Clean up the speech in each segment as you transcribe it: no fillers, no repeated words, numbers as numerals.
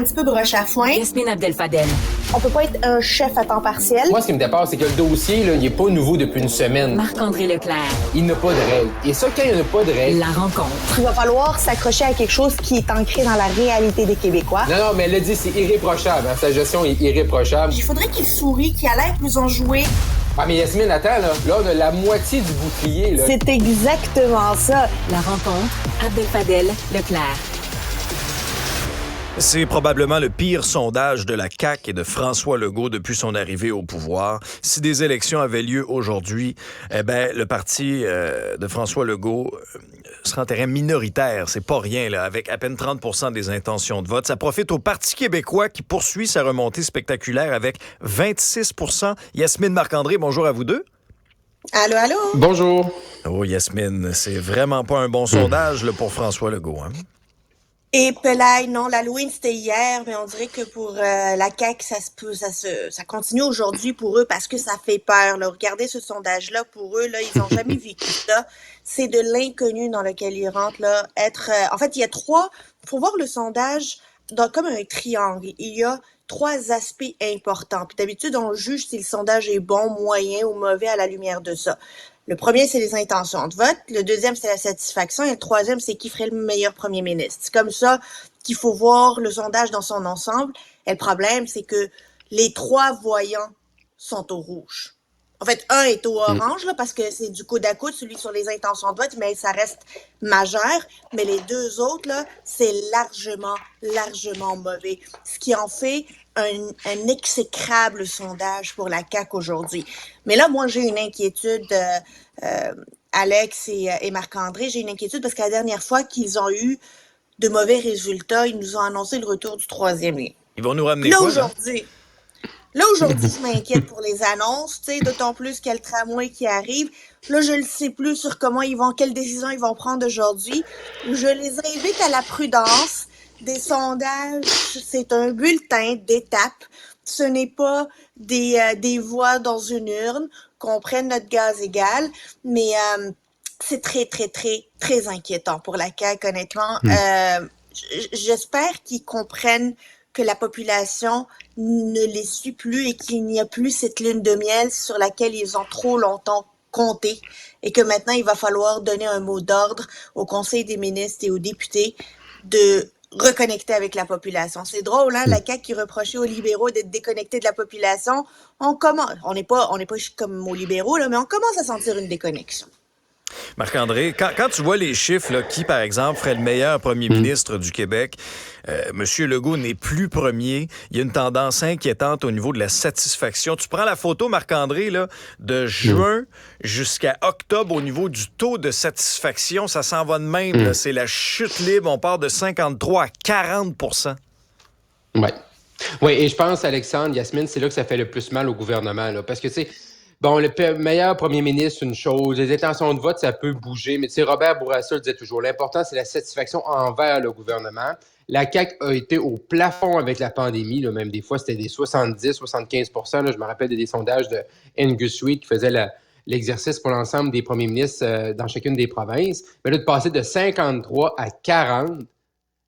un petit peu broche à foin. Yasmine Abdel-Fadel. On peut pas être un chef à temps partiel. Moi, ce qui me dépasse, c'est que le dossier, là, il est pas nouveau depuis une semaine. Marc-André Leclerc. Il n'a pas de règles. Et ça, quand il n'y a pas de règles... La rencontre. Il va falloir s'accrocher à quelque chose qui est ancré dans la réalité des Québécois. Non, mais elle l'a dit, c'est irréprochable. Hein? Sa gestion est irréprochable. Il faudrait qu'il sourie, qu'il a l'air plus enjoué. Ah, mais Yasmine, attends, là, on a la moitié du bouclier, là. C'est exactement ça. La rencontre. Abdel-Fadel Leclerc. C'est probablement le pire sondage de la CAQ et de François Legault depuis son arrivée au pouvoir. Si des élections avaient lieu aujourd'hui, le parti de François Legault serait en terrain minoritaire. C'est pas rien, là, avec à peine 30% des intentions de vote. Ça profite au Parti québécois qui poursuit sa remontée spectaculaire avec 26%. Yasmine, Marc-André, bonjour à vous deux. Allô, allô? Bonjour. Oh, Yasmine, c'est vraiment pas un bon sondage là, pour François Legault, hein? Et Pelaye, non, l'Halloween c'était hier, mais on dirait que pour la CAQ, ça continue aujourd'hui pour eux parce que ça fait peur. Là. Regardez ce sondage-là, pour eux, là, ils n'ont jamais vécu ça. C'est de l'inconnu dans lequel ils rentrent. Là. En fait, il y a faut voir le sondage comme un triangle. Il y a 3 aspects importants. Puis d'habitude, on juge si le sondage est bon, moyen ou mauvais à la lumière de ça. Le premier, c'est les intentions de vote. Le deuxième, c'est la satisfaction. Et le troisième, c'est qui ferait le meilleur premier ministre. C'est comme ça qu'il faut voir le sondage dans son ensemble. Et le problème, c'est que les 3 voyants sont au rouge. En fait, un est au orange, là, parce que c'est du coude à coude, celui sur les intentions de vote, mais ça reste majeur. Mais les 2 autres, là, c'est largement mauvais. Ce qui en fait un exécrable sondage pour la CAQ aujourd'hui. Mais là, moi, j'ai une inquiétude, Alex et Marc-André, j'ai une inquiétude parce que la dernière fois qu'ils ont eu de mauvais résultats, ils nous ont annoncé le retour du 3e lien. Ils vont nous ramener quoi, là? Là, aujourd'hui, je m'inquiète pour les annonces, tu sais, d'autant plus qu'il y a le tramway qui arrive. Là, je ne sais plus sur quelles décisions ils vont prendre aujourd'hui. Je les invite à la prudence. Des sondages, c'est un bulletin d'étape. Ce n'est pas des voix dans une urne, qu'on prenne notre gaz égal, mais c'est très, très, très, très inquiétant pour la CAQ, honnêtement. J'espère qu'ils comprennent que la population ne les suit plus et qu'il n'y a plus cette lune de miel sur laquelle ils ont trop longtemps compté et que maintenant, il va falloir donner un mot d'ordre au Conseil des ministres et aux députés de reconnecter avec la population. C'est drôle, hein, la CAQ qui reprochait aux libéraux d'être déconnectés de la population. On n'est pas comme aux libéraux, là, mais on commence à sentir une déconnexion. Marc-André, quand tu vois les chiffres, là, qui, par exemple, ferait le meilleur premier ministre du Québec, M. Legault n'est plus premier. Il y a une tendance inquiétante au niveau de la satisfaction. Tu prends la photo, Marc-André, là, de juin jusqu'à octobre au niveau du taux de satisfaction. Ça s'en va de même. Là, c'est la chute libre. On part de 53 à 40 %. Oui, et je pense, Alexandre, Yasmine, c'est là que ça fait le plus mal au gouvernement. Là, parce que, tu sais, bon, le meilleur premier ministre, une chose. Les intentions de vote, ça peut bouger. Mais tu sais, Robert Bourassa le disait toujours. L'important, c'est la satisfaction envers le gouvernement. La CAQ a été au plafond avec la pandémie. Là, même des fois, c'était des 70-75 %. Là, je me rappelle des sondages de Angus Reid qui faisait l'exercice pour l'ensemble des premiers ministres dans chacune des provinces. Mais là, de passer de 53 à 40,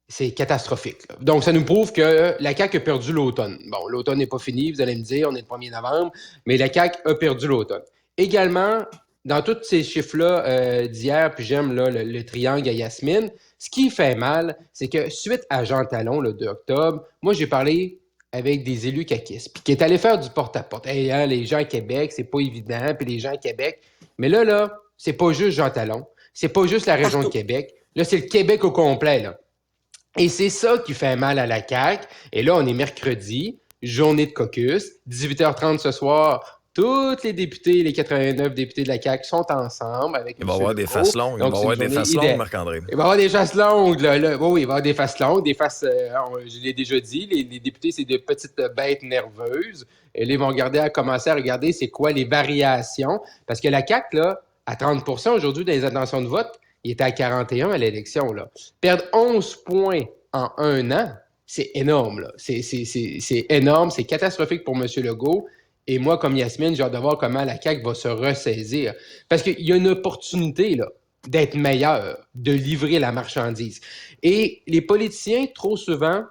c'est catastrophique. Là. Donc, ça nous prouve que la CAQ a perdu l'automne. Bon, l'automne n'est pas fini, vous allez me dire, on est le 1er novembre, mais la CAQ a perdu l'automne. Également, dans tous ces chiffres-là d'hier, puis j'aime là, le triangle à Yasmine, ce qui fait mal, c'est que suite à Jean Talon, le 2 octobre, moi, j'ai parlé avec des élus caquistes, puis qui est allé faire du porte-à-porte. Hey, hein, les gens à Québec, c'est pas évident, puis les gens à Québec. Mais là, c'est pas juste Jean Talon, c'est pas juste la région de Québec. Là, c'est le Québec au complet, là. Et c'est ça qui fait mal à la CAQ. Et là, on est mercredi, journée de caucus, 18h30 ce soir. Tous les députés, les 89 députés de la CAQ sont ensemble avec Il va y avoir des faces longues. Il va y avoir des faces longues, Marc-André. Il va y avoir des faces longues. Là. Oui, il va y avoir des faces longues, des faces... je l'ai déjà dit, les députés, c'est des petites bêtes nerveuses. Et là, ils vont commencer à regarder c'est quoi les variations. Parce que la CAQ, là, à 30 % aujourd'hui dans les intentions de vote, il était à 41 à l'élection. Là. Perdre 11 points en un an, c'est énorme. Là. C'est énorme, c'est catastrophique pour M. Legault. Et moi, comme Yasmine, j'ai hâte de voir comment la CAQ va se ressaisir. Parce qu'il y a une opportunité là, d'être meilleur, de livrer la marchandise. Et les politiciens, trop souvent,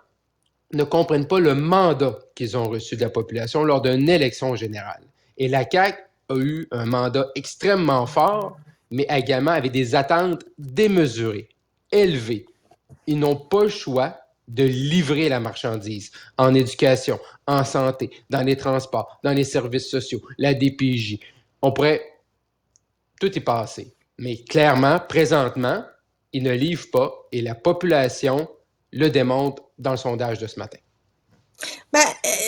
ne comprennent pas le mandat qu'ils ont reçu de la population lors d'une élection générale. Et la CAQ a eu un mandat extrêmement fort, mais également avec des attentes démesurées, élevées. Ils n'ont pas le choix de livrer la marchandise en éducation, en santé, dans les transports, dans les services sociaux, la DPJ. On pourrait... Tout est passé. Mais clairement, présentement, ils ne livrent pas et la population le démontre dans le sondage de ce matin.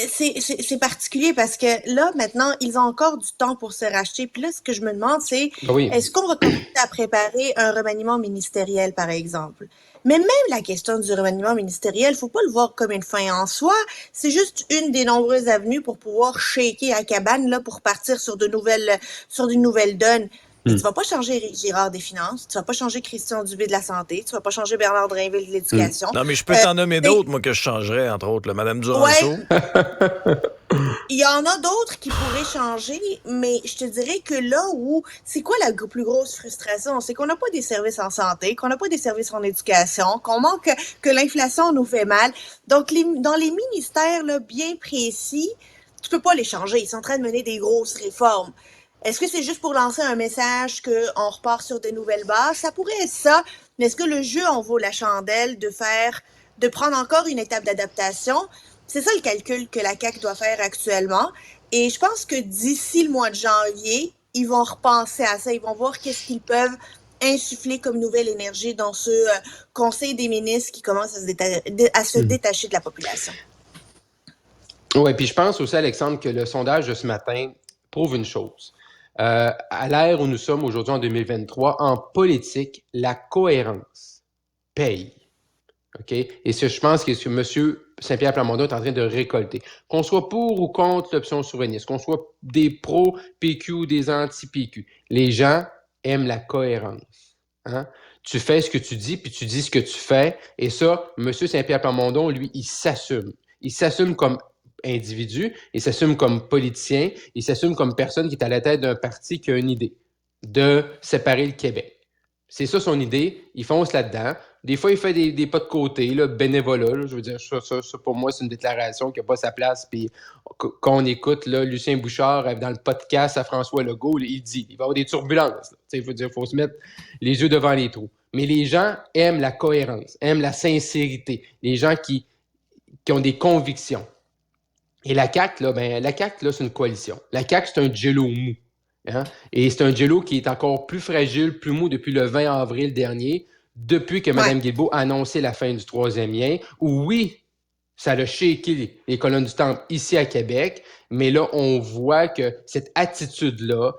C'est particulier parce que là, maintenant, ils ont encore du temps pour se racheter. Puis là, ce que je me demande, c'est est-ce qu'on va commencer à préparer un remaniement ministériel, par exemple? Mais même la question du remaniement ministériel, faut pas le voir comme une fin en soi. C'est juste une des nombreuses avenues pour pouvoir shaker à cabane, là, pour partir sur d'une nouvelle donne. Tu vas pas changer Éric Girard des Finances, tu vas pas changer Christian Dubé de la Santé, tu vas pas changer Bernard Drinville de l'Éducation. Non, mais je peux t'en nommer d'autres, moi, que je changerais, entre autres, là, Mme Duranceau. Ouais. Il y en a d'autres qui pourraient changer, mais je te dirais que là où... C'est quoi la plus grosse frustration? C'est qu'on n'a pas des services en santé, qu'on n'a pas des services en éducation, qu'on manque... que l'inflation nous fait mal. Donc, dans les ministères là, bien précis, tu peux pas les changer. Ils sont en train de mener des grosses réformes. Est-ce que c'est juste pour lancer un message qu'on repart sur de nouvelles bases? Ça pourrait être ça, mais est-ce que le jeu en vaut la chandelle de prendre encore une étape d'adaptation? C'est ça le calcul que la CAQ doit faire actuellement. Et je pense que d'ici le mois de janvier, ils vont repenser à ça. Ils vont voir qu'est-ce qu'ils peuvent insuffler comme nouvelle énergie dans ce Conseil des ministres qui commence à se détacher de la population. Oui, puis je pense aussi, Alexandre, que le sondage de ce matin prouve une chose. À l'ère où nous sommes aujourd'hui en 2023, en politique, la cohérence paye. OK? Et je pense que ce que M. Saint-Pierre Plamondon est en train de récolter. Qu'on soit pour ou contre l'option souverainiste, qu'on soit des pro-PQ ou des anti-PQ, les gens aiment la cohérence. Hein? Tu fais ce que tu dis, puis tu dis ce que tu fais. Et ça, M. Saint-Pierre Plamondon, lui, il s'assume. Il s'assume comme individu, il s'assume comme politicien, il s'assume comme personne qui est à la tête d'un parti qui a une idée de séparer le Québec. C'est ça son idée, il fonce là-dedans. Des fois, il fait des pas de côté, là, bénévolat. Là, je veux dire, ça, pour moi, c'est une déclaration qui n'a pas sa place. Puis quand on écoute là, Lucien Bouchard dans le podcast à François Legault, là, il dit il va y avoir des turbulences. Je veux dire, il faut se mettre les yeux devant les trous. Mais les gens aiment la cohérence, aiment la sincérité. Les gens qui ont des convictions. Et la CAQ, là, c'est une coalition. La CAQ, c'est un jello mou. Hein? Et c'est un jello qui est encore plus fragile, plus mou depuis le 20 avril dernier, depuis que Mme Guilbeault a annoncé la fin du troisième lien, où oui, ça a shaké les colonnes du Temple ici à Québec, mais là, on voit que cette attitude-là,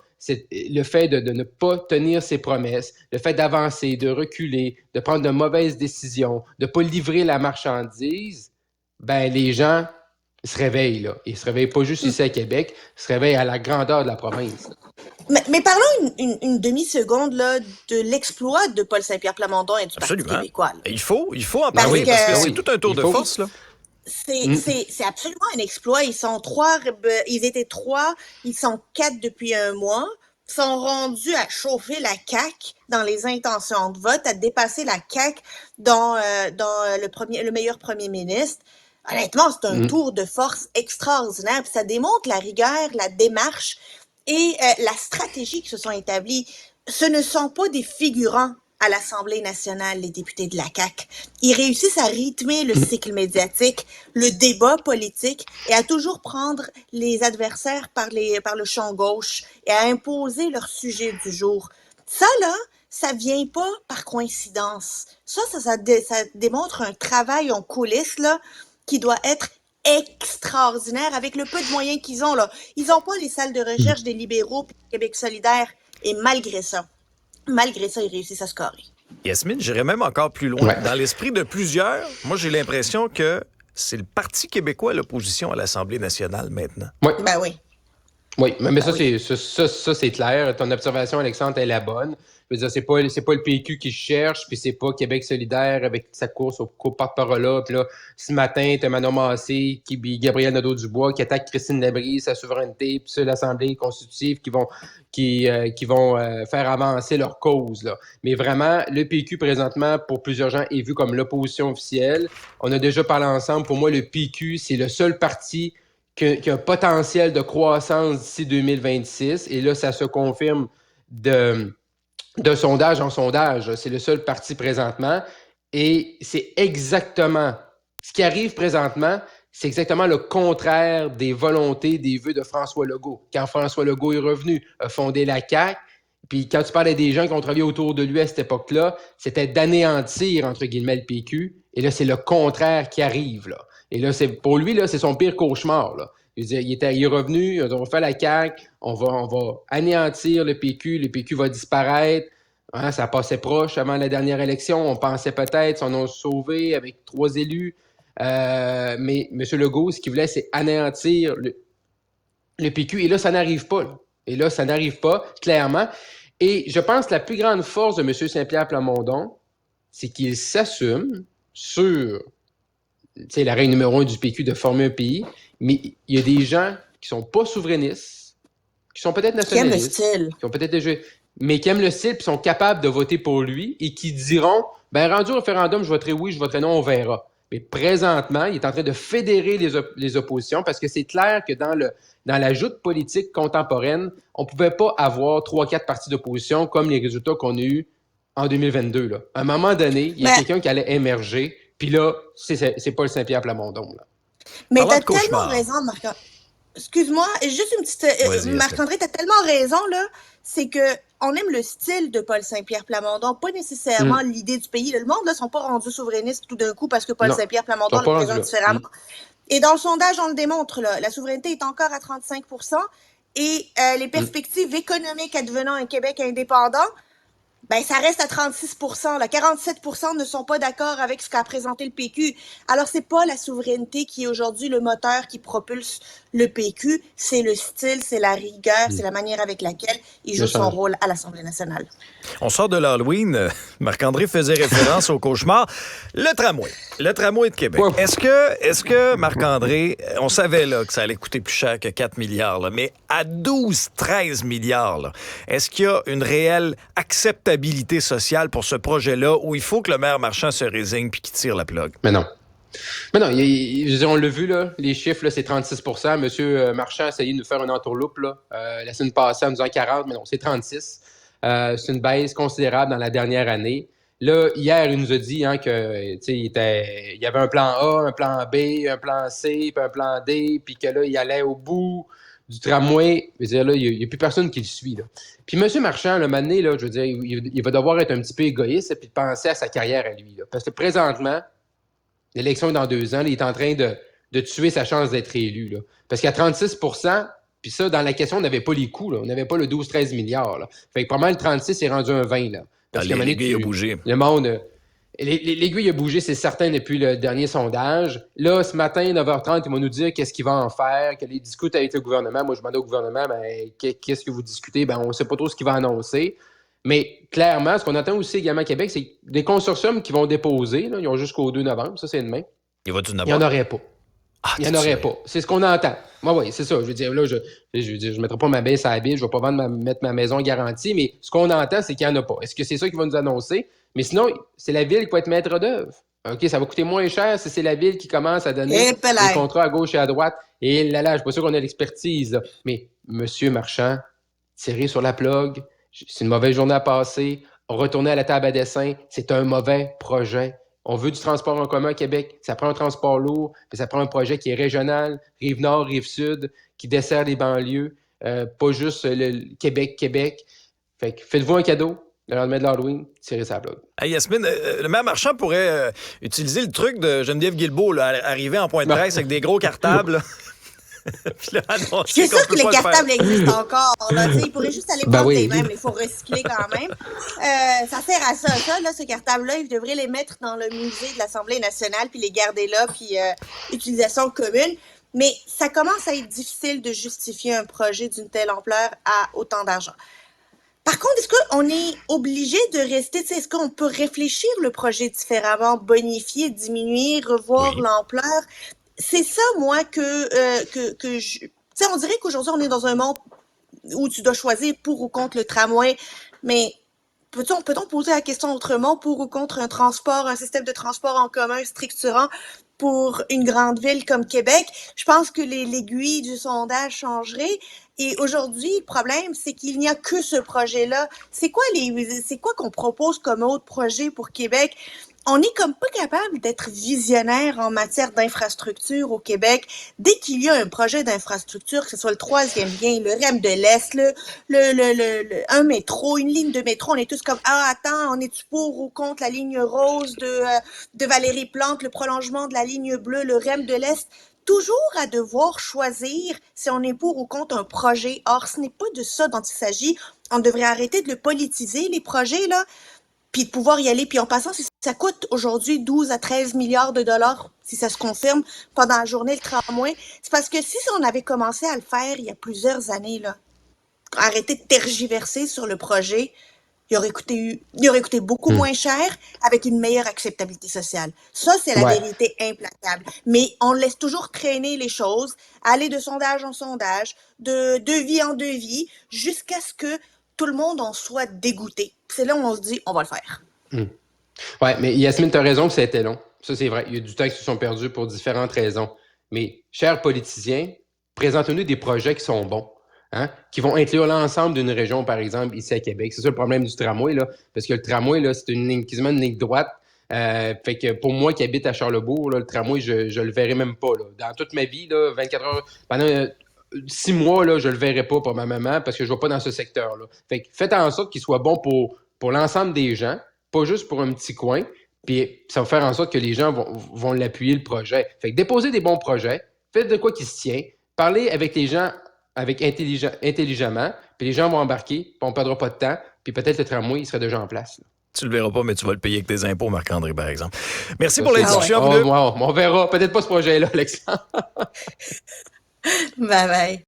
le fait de ne pas tenir ses promesses, le fait d'avancer, de reculer, de prendre de mauvaises décisions, de ne pas livrer la marchandise, ben les gens se réveillent, là. Ils se réveillent pas juste ici à Québec, ils se réveillent à la grandeur de la province. Mais parlons une demi-seconde là, de l'exploit de Paul Saint-Pierre Plamondon et du Parti québécois. Là. Il faut en parler parce que c'est tout un tour de force. Là. C'est absolument un exploit. Ils étaient 3, ils sont 4 depuis un mois. Ils sont rendus à chauffer la CAQ dans les intentions de vote, à dépasser la CAQ dans le meilleur premier ministre. Honnêtement, c'est un tour de force extraordinaire. Puis ça démontre la rigueur, la démarche et la stratégie qui se sont établies. Ce ne sont pas des figurants à l'Assemblée nationale, les députés de la CAQ. Ils réussissent à rythmer le cycle médiatique, le débat politique et à toujours prendre les adversaires par le champ gauche et à imposer leur sujet du jour. Ça, là, ça vient pas par coïncidence. Ça démontre un travail en coulisses, là, qui doit être extraordinaire avec le peu de moyens qu'ils ont, là. Ils n'ont pas les salles de recherche des libéraux et Québec solidaire. Et malgré ça, ils réussissent à scorer. Yasmine, j'irais même encore plus loin. Ouais. Dans l'esprit de plusieurs, moi, j'ai l'impression que c'est le Parti québécois à l'opposition à l'Assemblée nationale maintenant. Oui. Ben oui. Oui, mais ça, c'est clair. Ton observation, Alexandre, est la bonne. Je veux dire, c'est pas le PQ qui cherche, puis c'est pas Québec solidaire avec sa course au porte-parole-là. Puis là, ce matin, t'as Manon Massé, Gabriel Nadeau-Dubois qui attaque Christine Labrie, sa souveraineté, puis ça, l'Assemblée constitutive qui vont faire avancer leur cause, là. Mais vraiment, le PQ, présentement, pour plusieurs gens, est vu comme l'opposition officielle. On a déjà parlé ensemble. Pour moi, le PQ, c'est le seul parti qui a un potentiel de croissance d'ici 2026. Et là, ça se confirme de sondage en sondage. C'est le seul parti présentement. Et c'est exactement ce qui arrive présentement, c'est exactement le contraire des volontés, des vœux de François Legault. Quand François Legault est revenu, a fondé la CAQ, puis quand tu parlais des gens qui ont travaillé autour de lui à cette époque-là, c'était d'anéantir, entre guillemets, le PQ. Et là, c'est le contraire qui arrive, là. Et là, pour lui, là, c'est son pire cauchemar, là. Je veux dire, il est revenu, on va faire la CAQ, on va anéantir le PQ va disparaître. Hein, ça passait proche avant la dernière élection. On pensait peut-être s'en ont sauvé avec 3 élus. Mais M. Legault, ce qu'il voulait, c'est anéantir le PQ. Et là, ça n'arrive pas, là. Et là, ça n'arrive pas, clairement. Et je pense que la plus grande force de M. Saint-Pierre Plamondon, c'est qu'il s'assume sur la règle numéro 1 du PQ de former un pays, mais il y a des gens qui sont pas souverainistes, qui sont peut-être nationalistes, qui aiment le style, qui ont peut-être déjà, mais qui aiment le style, puis sont capables de voter pour lui et qui diront, rendu au référendum, je voterai oui, je voterai non, on verra. Mais présentement, il est en train de fédérer les oppositions parce que c'est clair que dans la joute politique contemporaine, on ne pouvait pas avoir 3-4 partis d'opposition comme les résultats qu'on a eus en 2022. Là. À un moment donné, il y a quelqu'un qui allait émerger. Puis là, c'est Paul Saint-Pierre Plamondon. Là. Mais t'as tellement raison, Marc-André. Excuse-moi, juste une petite... Marc-André, t'as tellement raison, là. C'est que on aime le style de Paul Saint-Pierre Plamondon, pas nécessairement l'idée du pays. Le monde, là, sont pas rendus souverainistes tout d'un coup parce que Paul Saint-Pierre Plamondon le présente différemment. Et dans le sondage, on le démontre, là. La souveraineté est encore à 35%. Et les perspectives économiques advenant un Québec indépendant, ça reste à 36%. Là. 47% ne sont pas d'accord avec ce qu'a présenté le PQ. Alors, c'est pas la souveraineté qui est aujourd'hui le moteur qui propulse le PQ. C'est le style, c'est la rigueur, c'est la manière avec laquelle il joue son rôle à l'Assemblée nationale. On sort de l'Halloween. Marc-André faisait référence au cauchemar. Le tramway de Québec. Ouais. Est-ce que Marc-André, on savait là, que ça allait coûter plus cher que 4 milliards, là, mais à 12-13 milliards, là, est-ce qu'il y a une réelle acceptabilité sociale pour ce projet-là où il faut que le maire Marchand se résigne puis qu'il tire la plug? Mais non, je veux dire, on l'a vu, là, les chiffres, là, c'est 36%. Monsieur Marchand a essayé de nous faire une entourloupe là, la semaine passée en nous disant 40, mais non, c'est 36. C'est une baisse considérable dans la dernière année. Là, hier, il nous a dit que il y avait un plan A, un plan B, un plan C, puis un plan D, puis que là, il allait au bout du tramway. Je veux dire, là, il n'y a plus personne qui le suit. Là. Puis M. Marchand, le moment donné, là, je veux dire, il va devoir être un petit peu égoïste et puis penser à sa carrière à lui. Là. Parce que présentement, l'élection est dans 2 ans, là, il est en train de tuer sa chance d'être élu. Là. Parce qu'à 36%, puis ça, dans la question, on n'avait pas les coûts. Là. On n'avait pas le 12-13 milliards. Là. Fait que probablement le 36 est rendu un 20. Là. Parce que l'aiguille a bougé. Le monde... L'aiguille a bougé, c'est certain, depuis le dernier sondage. Là, ce matin, 9h30, ils vont nous dire qu'est-ce qu'il va en faire, qu'il discute avec le gouvernement. Moi, je demandais au gouvernement, qu'est-ce que vous discutez? On ne sait pas trop ce qu'il va annoncer. Mais clairement, ce qu'on attend aussi également à Québec, c'est des consortiums qui vont déposer. Là, ils ont jusqu'au 2 novembre, ça c'est demain. Il n'y en aurait pas. Il n'y en aurait pas. C'est ce qu'on entend. Oui, c'est ça. Je veux dire, là, je ne mettrai pas ma baisse à la bille, je ne vais pas mettre ma maison garantie, mais ce qu'on entend, c'est qu'il n'y en a pas. Est-ce que c'est ça qu'ils vont nous annoncer? Mais sinon, c'est la Ville qui va être maître d'œuvre. OK, ça va coûter moins cher si c'est la Ville qui commence à donner des contrats à gauche et à droite. Et là, je ne suis pas sûr qu'on ait l'expertise. Là. Mais M. Marchand, tiré sur la plug, c'est une mauvaise journée à passer. Retourner à la table à dessin, c'est un mauvais projet. On veut du transport en commun à Québec. Ça prend un transport lourd, mais ça prend un projet qui est régional, Rive-Nord, Rive-Sud, qui dessert les banlieues, pas juste le Québec. Fait que faites-vous un cadeau. Le lendemain de l'Halloween, tirez sa blog. Hey Yasmine, le maire Marchand pourrait utiliser le truc de Geneviève Guilbeault, là, arriver en point de presse avec des gros cartables. Puis là, je suis sûr que les cartables existent encore. Là, il pourrait juste aller prendre les mêmes, mais il faut recycler quand même. Ça sert à ça, là, ce cartable-là. Il devrait les mettre dans le musée de l'Assemblée nationale, puis les garder là, puis utilisation commune. Mais ça commence à être difficile de justifier un projet d'une telle ampleur à autant d'argent. Par contre, est-ce qu'on est obligé de rester, est-ce qu'on peut réfléchir le projet différemment, bonifier, diminuer, revoir l'ampleur? C'est ça, moi, que je... on dirait qu'aujourd'hui, on est dans un monde où tu dois choisir pour ou contre le tramway, mais peut-on poser la question autrement, pour ou contre un système de transport en commun structurant pour une grande ville comme Québec? Je pense que l'aiguille du sondage changerait. Et aujourd'hui, le problème, c'est qu'il n'y a que ce projet-là. C'est quoi qu'on propose comme autre projet pour Québec? On est comme pas capable d'être visionnaire en matière d'infrastructure au Québec. Dès qu'il y a un projet d'infrastructure, que ce soit le troisième lien, le REM de l'Est, un métro, une ligne de métro, on est tous comme, attends, on est-tu pour ou contre la ligne rose de Valérie Plante, le prolongement de la ligne bleue, le REM de l'Est? Toujours à devoir choisir si on est pour ou contre un projet. Or, ce n'est pas de ça dont il s'agit. On devrait arrêter de le politiser, les projets, là, puis de pouvoir y aller. Puis en passant, ça coûte aujourd'hui 12 à 13 milliards de dollars, si ça se confirme, pendant la journée, le tramway. C'est parce que si on avait commencé à le faire il y a plusieurs années, là, arrêter de tergiverser sur le projet, il aurait coûté beaucoup moins cher avec une meilleure acceptabilité sociale. Ça, c'est la vérité implacable. Mais on laisse toujours traîner les choses, aller de sondage en sondage, de devis en devis, jusqu'à ce que tout le monde en soit dégoûté. C'est là où on se dit, on va le faire. Oui, mais Yasmine, tu as raison que ça a été long. Ça, c'est vrai. Il y a du temps qui se sont perdus pour différentes raisons. Mais, chers politiciens, présentez-nous des projets qui sont bons. Hein, qui vont inclure l'ensemble d'une région, par exemple, ici à Québec. C'est ça le problème du tramway, là, parce que le tramway, là, c'est quasiment une ligne droite. Fait que pour moi qui habite à Charlesbourg, là, le tramway, je le verrai même pas. Là. Dans toute ma vie, là, 24 heures, pendant 6 mois, là, je le verrai pas pour ma maman parce que je ne vais pas dans ce secteur-là. Fait que faites en sorte qu'il soit bon pour l'ensemble des gens, pas juste pour un petit coin. Puis ça va faire en sorte que les gens vont l'appuyer, le projet. Fait que déposez des bons projets, faites de quoi qui se tient, parlez avec les gens intelligemment, puis les gens vont embarquer, puis on ne perdra pas de temps, puis peut-être le tramway, il serait déjà en place. Là. Tu le verras pas, mais tu vas le payer avec tes impôts, Marc-André, par exemple. Merci pour la discussion. On verra. Peut-être pas ce projet-là, Alexandre. Bye bye.